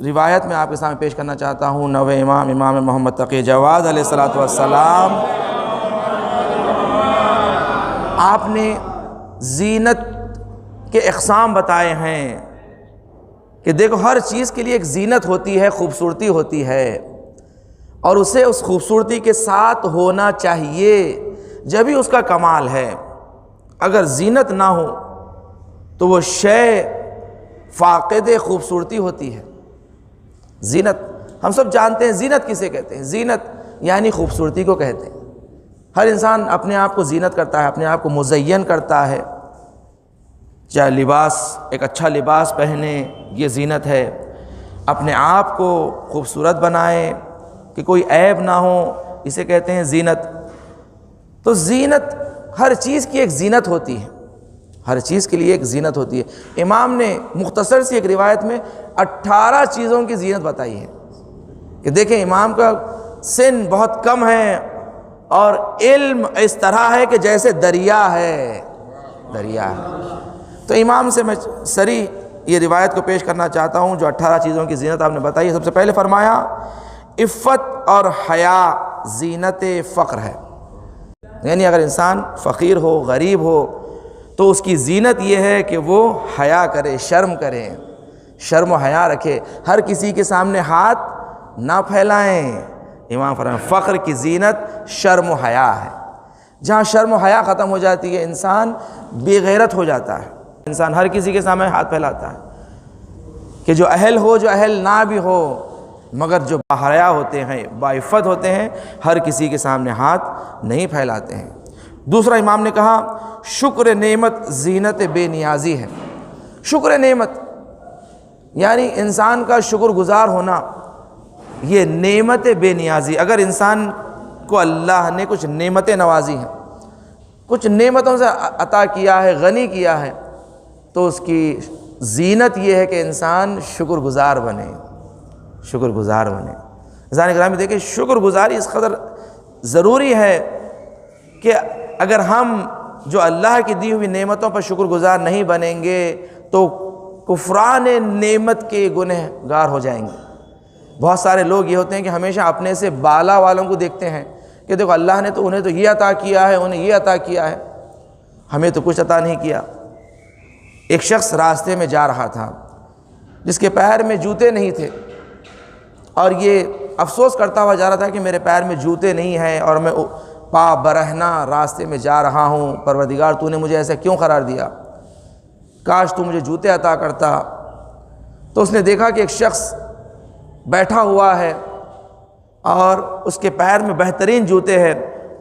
روایت میں آپ کے سامنے پیش کرنا چاہتا ہوں، نویں امام محمد تقی جواد علیہ الصلوۃ والسلام، آپ نے زینت کے اقسام بتائے ہیں کہ دیکھو ہر چیز کے لیے ایک زینت ہوتی ہے، خوبصورتی ہوتی ہے، اور اسے اس خوبصورتی کے ساتھ ہونا چاہیے، جبھی اس کا کمال ہے۔ اگر زینت نہ ہو تو وہ شے فاقد خوبصورتی ہوتی ہے۔ زینت ہم سب جانتے ہیں، زینت کسے کہتے ہیں؟ زینت یعنی خوبصورتی کو کہتے ہیں۔ ہر انسان اپنے آپ کو زینت کرتا ہے، اپنے آپ کو مزین کرتا ہے، چاہے لباس، ایک اچھا لباس پہنے، یہ زینت ہے، اپنے آپ کو خوبصورت بنائے کہ کوئی عیب نہ ہو، اسے کہتے ہیں زینت۔ تو زینت ہر چیز کی ایک زینت ہوتی ہے، ہر چیز کے لیے ایک زینت ہوتی ہے۔ امام نے مختصر سی ایک روایت میں 18 چیزوں کی زینت بتائی ہے کہ دیکھیں امام کا سن بہت کم ہے اور علم اس طرح ہے کہ جیسے دریا ہے، دریا ہے۔ تو امام سے میں سری یہ روایت کو پیش کرنا چاہتا ہوں جو 18 چیزوں کی زینت آپ نے بتائی ہے۔ سب سے پہلے فرمایا عفت اور حیا زینت فقر ہے، یعنی اگر انسان فقیر ہو، غریب ہو، تو اس کی زینت یہ ہے کہ وہ حیا کرے، شرم کرے، شرم و حیا رکھے، ہر کسی کے سامنے ہاتھ نہ پھیلائیں۔ امام فرمایا فقر کی زینت شرم و حیا ہے۔ جہاں شرم و حیا ختم ہو جاتی ہے انسان بے غیرت ہو جاتا ہے، انسان ہر کسی کے سامنے ہاتھ پھیلاتا ہے، کہ جو اہل ہو، جو اہل نہ بھی ہو، مگر جو باحیا ہوتے ہیں، باعفت ہوتے ہیں، ہر کسی کے سامنے ہاتھ نہیں پھیلاتے ہیں۔ دوسرا امام نے کہا شکر نعمت زینت بے نیازی ہے۔ شکر نعمت یعنی انسان کا شکر گزار ہونا، یہ نعمت بے نیازی۔ اگر انسان کو اللہ نے کچھ نعمتیں نوازی ہیں، کچھ نعمتوں سے عطا کیا ہے، غنی کیا ہے، تو اس کی زینت یہ ہے کہ انسان شکر گزار بنے، شکر گزار بنے۔ عزیزان گرامی دیکھیں شکر گزاری اس قدر ضروری ہے کہ اگر ہم جو اللہ کی دی ہوئی نعمتوں پر شکر گزار نہیں بنیں گے تو کفران نعمت کے گنہگار ہو جائیں گے۔ بہت سارے لوگ یہ ہوتے ہیں کہ ہمیشہ اپنے سے بالا والوں کو دیکھتے ہیں کہ دیکھو اللہ نے تو انہیں تو یہ عطا کیا ہے، انہیں یہ عطا کیا ہے، ہمیں تو کچھ عطا نہیں کیا۔ ایک شخص راستے میں جا رہا تھا جس کے پیر میں جوتے نہیں تھے، اور یہ افسوس کرتا ہوا جا رہا تھا کہ میرے پیر میں جوتے نہیں ہیں اور میں پا برہنہ راستے میں جا رہا ہوں، پروردگار تو نے مجھے ایسا کیوں قرار دیا، کاش تو مجھے جوتے عطا کرتا۔ تو اس نے دیکھا کہ ایک شخص بیٹھا ہوا ہے اور اس کے پیر میں بہترین جوتے ہیں،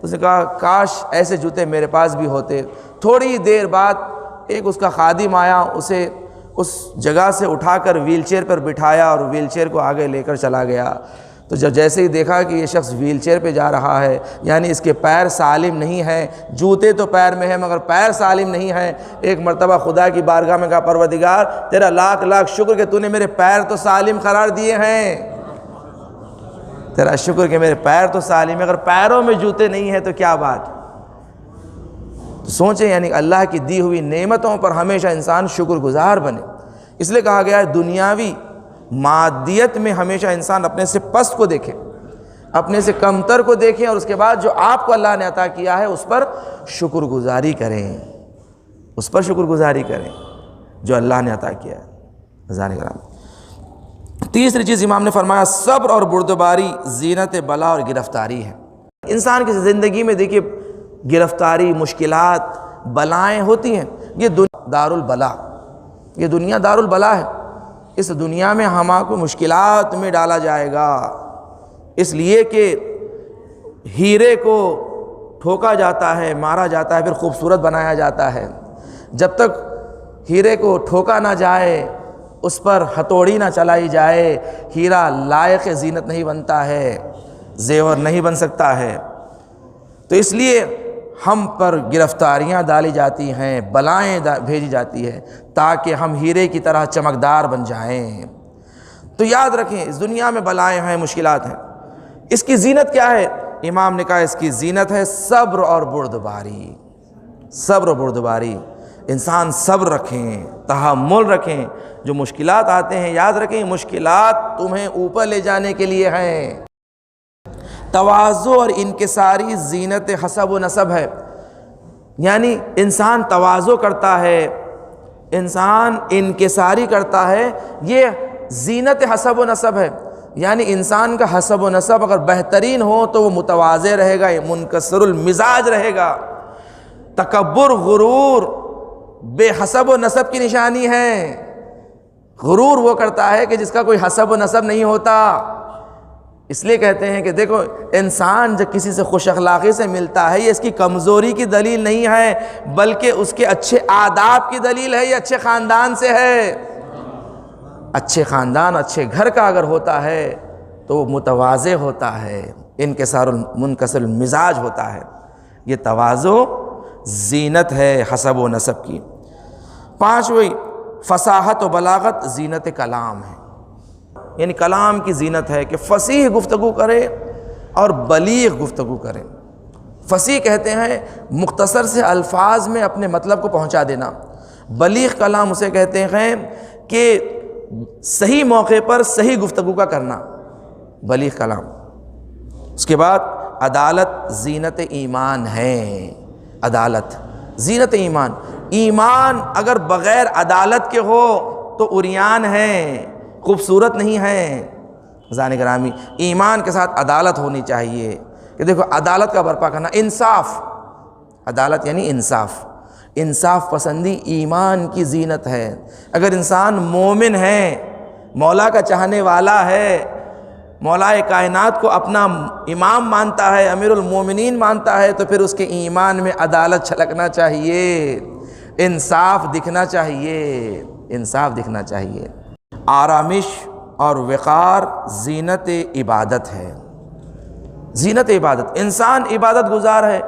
اس نے کہا کاش ایسے جوتے میرے پاس بھی ہوتے۔ تھوڑی دیر بعد ایک اس کا خادم آیا، اسے اس جگہ سے اٹھا کر ویل چیئر پر بٹھایا اور ویل چیئر کو آگے لے کر چلا گیا۔ تو جب جیسے ہی دیکھا کہ یہ شخص ویل چیئر پہ جا رہا ہے، یعنی اس کے پیر سالم نہیں ہیں، جوتے تو پیر میں ہیں مگر پیر سالم نہیں ہیں، ایک مرتبہ خدا کی بارگاہ میں کہا پروردگار تیرا لاکھ لاکھ شکر کہ تو نے میرے پیر تو سالم قرار دیے ہیں، تیرا شکر کہ میرے پیر تو سالم ہیں، اگر پیروں میں جوتے نہیں ہیں تو کیا بات۔ تو سوچیں یعنی اللہ کی دی ہوئی نعمتوں پر ہمیشہ انسان شکر گزار بنے۔ اس لیے کہا گیا ہے دنیاوی مادیت میں ہمیشہ انسان اپنے سے پست کو دیکھے، اپنے سے کمتر کو دیکھیں، اور اس کے بعد جو آپ کو اللہ نے عطا کیا ہے اس پر شکر گزاری کریں، اس پر شکر گزاری کریں جو اللہ نے عطا کیا ہے۔ ذالک کرام۔ تیسری چیز امام نے فرمایا صبر اور بردباری زینت بلا اور گرفتاری ہے۔ انسان کی زندگی میں دیکھیے گرفتاری، مشکلات، بلائیں ہوتی ہیں، یہ دنیا دار البلا، یہ دنیا دار البلا ہے۔ اس دنیا میں ہم آپ کو مشکلات میں ڈالا جائے گا، اس لیے کہ ہیرے کو ٹھوکا جاتا ہے، مارا جاتا ہے، پھر خوبصورت بنایا جاتا ہے۔ جب تک ہیرے کو ٹھوکا نہ جائے، اس پر ہتھوڑی نہ چلائی جائے، ہیرا لائق زینت نہیں بنتا ہے، زیور نہیں بن سکتا ہے۔ تو اس لیے ہم پر گرفتاریاں ڈالی جاتی ہیں، بلائیں بھیجی جاتی ہے تاکہ ہم ہیرے کی طرح چمکدار بن جائیں۔ تو یاد رکھیں اس دنیا میں بلائیں ہیں، مشکلات ہیں، اس کی زینت کیا ہے؟ امام نے کہا اس کی زینت ہے صبر اور بردباری، صبر و بردباری۔ انسان صبر رکھیں، تحمل رکھیں، جو مشکلات آتے ہیں یاد رکھیں مشکلات تمہیں اوپر لے جانے کے لیے ہیں۔ تواضع اور انکساری زینت حسب و نسب ہے، یعنی انسان تواضع کرتا ہے، انسان انکساری کرتا ہے، یہ زینت حسب و نسب ہے، یعنی انسان کا حسب و نسب اگر بہترین ہو تو وہ متواضع رہے گا، منکسر المزاج رہے گا۔ تکبر، غرور بے حسب و نسب کی نشانی ہے۔ غرور وہ کرتا ہے کہ جس کا کوئی حسب و نسب نہیں ہوتا۔ اس لیے کہتے ہیں کہ دیکھو انسان جب کسی سے خوش اخلاقی سے ملتا ہے یہ اس کی کمزوری کی دلیل نہیں ہے، بلکہ اس کے اچھے آداب کی دلیل ہے، یہ اچھے خاندان سے ہے۔ اچھے خاندان، اچھے گھر کا اگر ہوتا ہے تو وہ متواضع ہوتا ہے، منکسر المزاج ہوتا ہے۔ یہ تواضع زینت ہے حسب و نسب کی۔ پانچویں فصاحت و بلاغت زینت کلام ہے، یعنی کلام کی زینت ہے کہ فصیح گفتگو کرے اور بلیغ گفتگو کرے۔ فصیح کہتے ہیں مختصر سے الفاظ میں اپنے مطلب کو پہنچا دینا، بلیغ کلام اسے کہتے ہیں کہ صحیح موقع پر صحیح گفتگو کا کرنا، بلیغ کلام۔ اس کے بعد عدالت زینت ایمان ہے، عدالت زینت ایمان۔ ایمان اگر بغیر عدالت کے ہو تو عریان ہے، خوبصورت نہیں ہے۔ عزیزان گرامی، ایمان کے ساتھ عدالت ہونی چاہیے کہ دیکھو عدالت کا برپا کرنا، انصاف، عدالت یعنی انصاف، انصاف پسندی ایمان کی زینت ہے۔ اگر انسان مومن ہے، مولا کا چاہنے والا ہے، مولا کائنات کو اپنا امام مانتا ہے، امیر المومنین مانتا ہے، تو پھر اس کے ایمان میں عدالت چھلکنا چاہیے، انصاف دکھنا چاہیے، انصاف دکھنا چاہیے۔ آرامش اور وقار زینت عبادت ہے، زینت عبادت۔ انسان عبادت گزار ہے،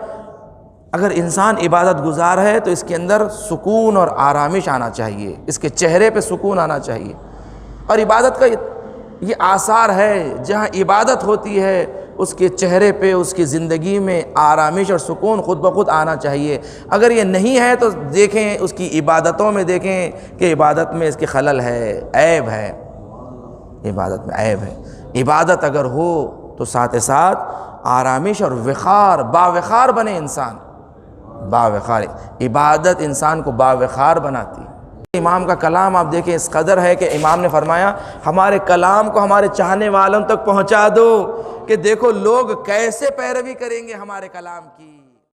اگر انسان عبادت گزار ہے تو اس کے اندر سکون اور آرامش آنا چاہیے، اس کے چہرے پہ سکون آنا چاہیے۔ اور عبادت کا یہ آثار ہے، جہاں عبادت ہوتی ہے اس کے چہرے پہ، اس کی زندگی میں آرامش اور سکون خود بخود آنا چاہیے۔ اگر یہ نہیں ہے تو دیکھیں اس کی عبادتوں میں، دیکھیں کہ عبادت میں اس کی خلل ہے، عیب ہے، عبادت میں عیب ہے۔ عبادت اگر ہو تو ساتھ ساتھ آرامش اور وقار، باوقار بنے انسان، باوقار۔ عبادت انسان کو باوقار بناتی۔ امام کا کلام آپ دیکھیں اس قدر ہے کہ امام نے فرمایا ہمارے کلام کو ہمارے چاہنے والوں تک پہنچا دو کہ دیکھو لوگ کیسے پیروی کریں گے ہمارے کلام کی۔